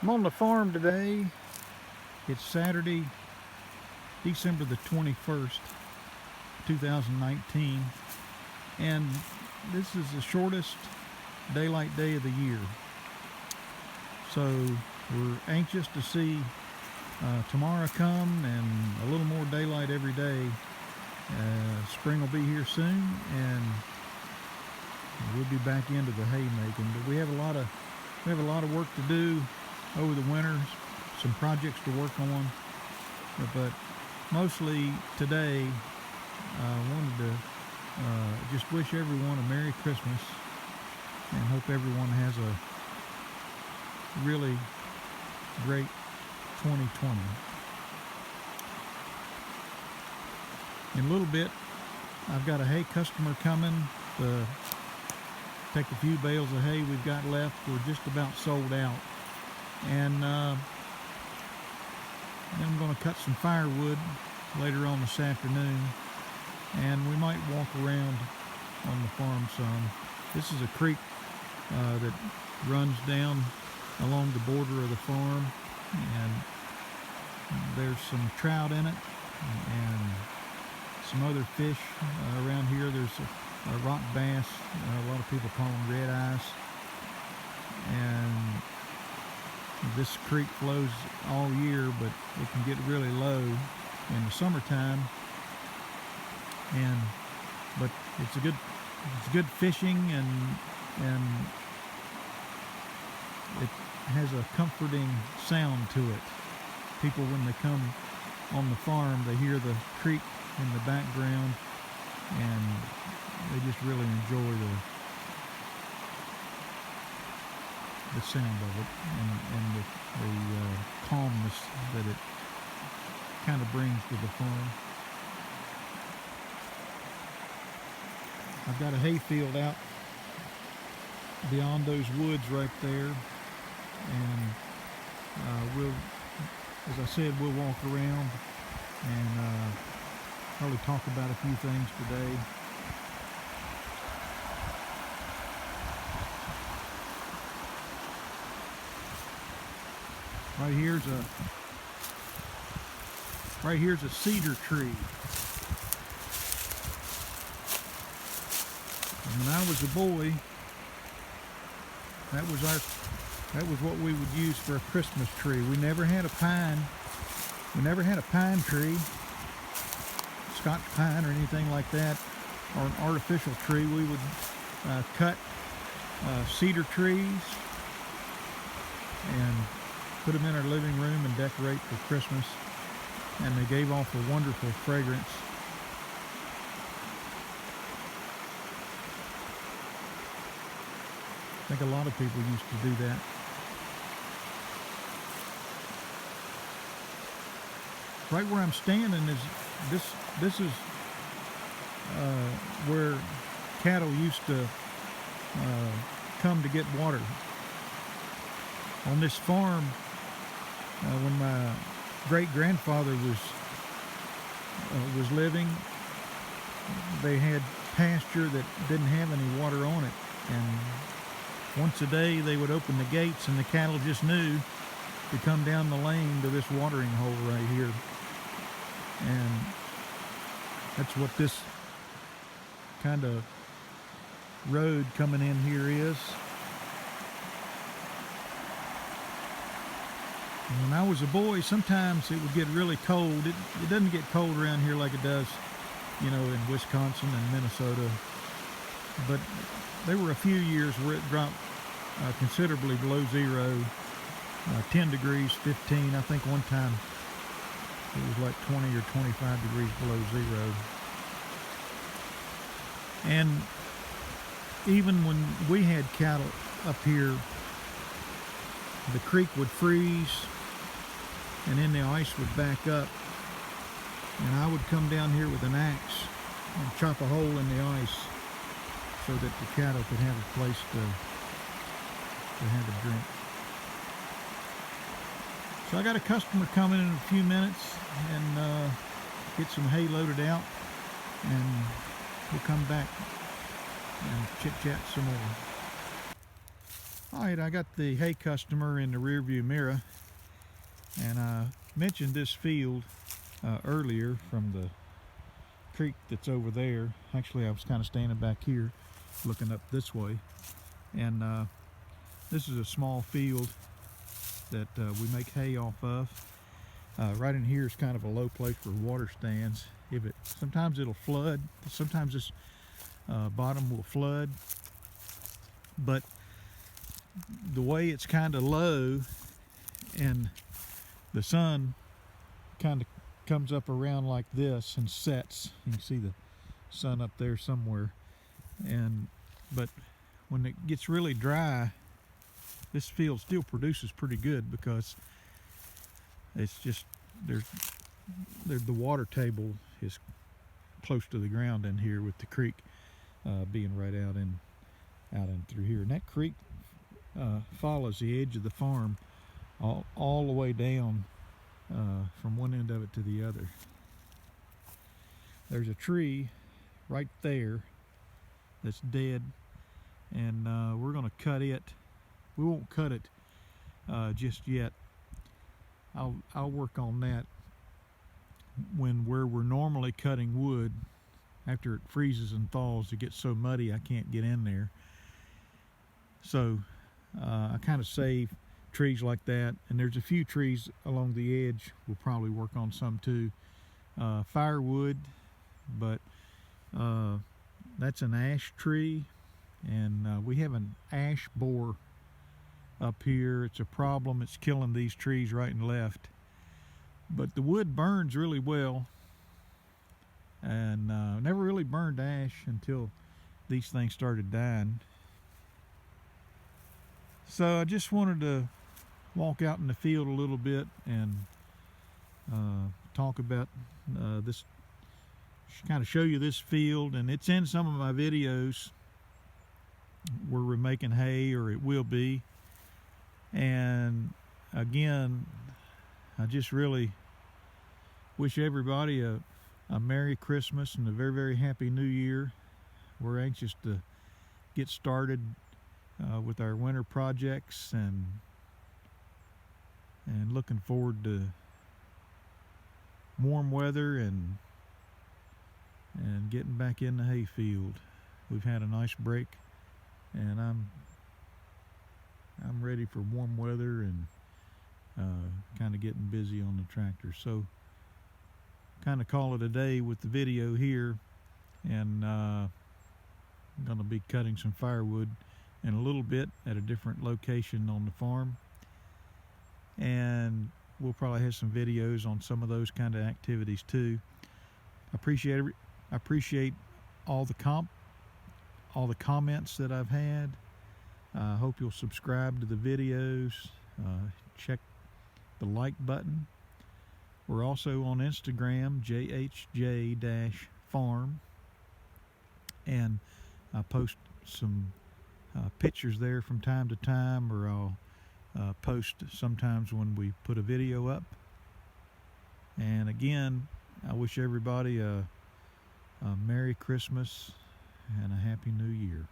I'm on the farm today. It's Saturday, December the 21st, 2019, and this is the shortest daylight day of the year. So we're anxious to see tomorrow come and a little more daylight every day. Spring will be here soon, and we'll be back into the haymaking. But we have a lot of work to do over the winter, some projects to work on, but mostly today I wanted to just wish everyone a Merry Christmas and hope everyone has a really great 2020. In a little bit, I've got a hay customer coming to take a few bales of hay we've got left. We're just about sold out. And then I'm going to cut some firewood later on this afternoon, and we might walk around on the farm some. This is a creek that runs down along the border of the farm, and there's some trout in it and some other fish around here. There's a rock bass, a lot of people call them red eyes, and this creek flows all year, but it can get really low in the summertime. But it's good fishing, and it has a comforting sound to it. People, when they come on the farm, they hear the creek in the background, and they just really enjoy the sound of it, and the calmness that it kind of brings to the farm. I've got a hay field out beyond those woods right there, and as I said, we'll walk around and probably talk about a few things today. Right here's a cedar tree. And when I was a boy, that was what we would use for a Christmas tree. We never had a pine. We never had a pine tree, Scotch pine or anything like that, or an artificial tree. We would cut cedar trees and put them in our living room and decorate for Christmas, and they gave off a wonderful fragrance. I think a lot of people used to do that. Right where I'm standing is this is where cattle used to come to get water. On this farm, when my great-grandfather was living, they had pasture that didn't have any water on it, and once a day they would open the gates, and the cattle just knew to come down the lane to this watering hole right here. And that's what this kind of road coming in here is. And when I was a boy, sometimes it would get really cold. It doesn't get cold around here like it does, in Wisconsin and Minnesota. But there were a few years where it dropped considerably below zero, 10 degrees, 15. I think one time it was like 20 or 25 degrees below zero. And even when we had cattle up here, the creek would freeze, and then the ice would back up, and I would come down here with an axe and chop a hole in the ice so that the cattle could have a place to have a drink. So I got a customer coming in a few minutes, and get some hay loaded out, and we'll come back and chit-chat some more. Alright, I got the hay customer in the rear view mirror, and I mentioned this field earlier from the creek that's over there. Actually, I was kind of standing back here looking up this way, and this is a small field that we make hay off of. Right in here is kind of a low place where water stands. Sometimes it'll flood, sometimes this bottom will flood, but the way it's kind of low and the sun kind of comes up around like this and sets. You can see the sun up there somewhere. But when it gets really dry, this field still produces pretty good, because it's just the water table is close to the ground in here, with the creek being right out in through here. And that creek follows the edge of the farm all the way down from one end of it to the other. There's a tree right there that's dead, and we're going to cut it. We won't cut it just yet. I'll work on that where we're normally cutting wood. After it freezes and thaws, it gets so muddy I can't get in there. So I kind of save trees like that, and there's a few trees along the edge. We'll probably work on some too. Firewood, but that's an ash tree, and we have an ash borer up here. It's a problem. It's killing these trees right and left, but the wood burns really well, and never really burned ash until these things started dying. So I just wanted to walk out in the field a little bit and talk about this, kind of show you this field. And it's in some of my videos where we're making hay, or it will be. And again, I just really wish everybody a Merry Christmas and a very, very Happy New Year. We're anxious to get started with our winter projects, and looking forward to warm weather and getting back in the hayfield. We've had a nice break, and I'm ready for warm weather and kind of getting busy on the tractor. So kind of call it a day with the video here, and I'm going to be cutting some firewood in a little bit at a different location on the farm, and we'll probably have some videos on some of those kind of activities too. I appreciate all the comments that I've had. I hope you'll subscribe to the videos. Check the like button. We're also on Instagram, JHJ-Farm, and I post some pictures there from time to time, or I'll post sometimes when we put a video up. And again, I wish everybody a Merry Christmas and a Happy New Year.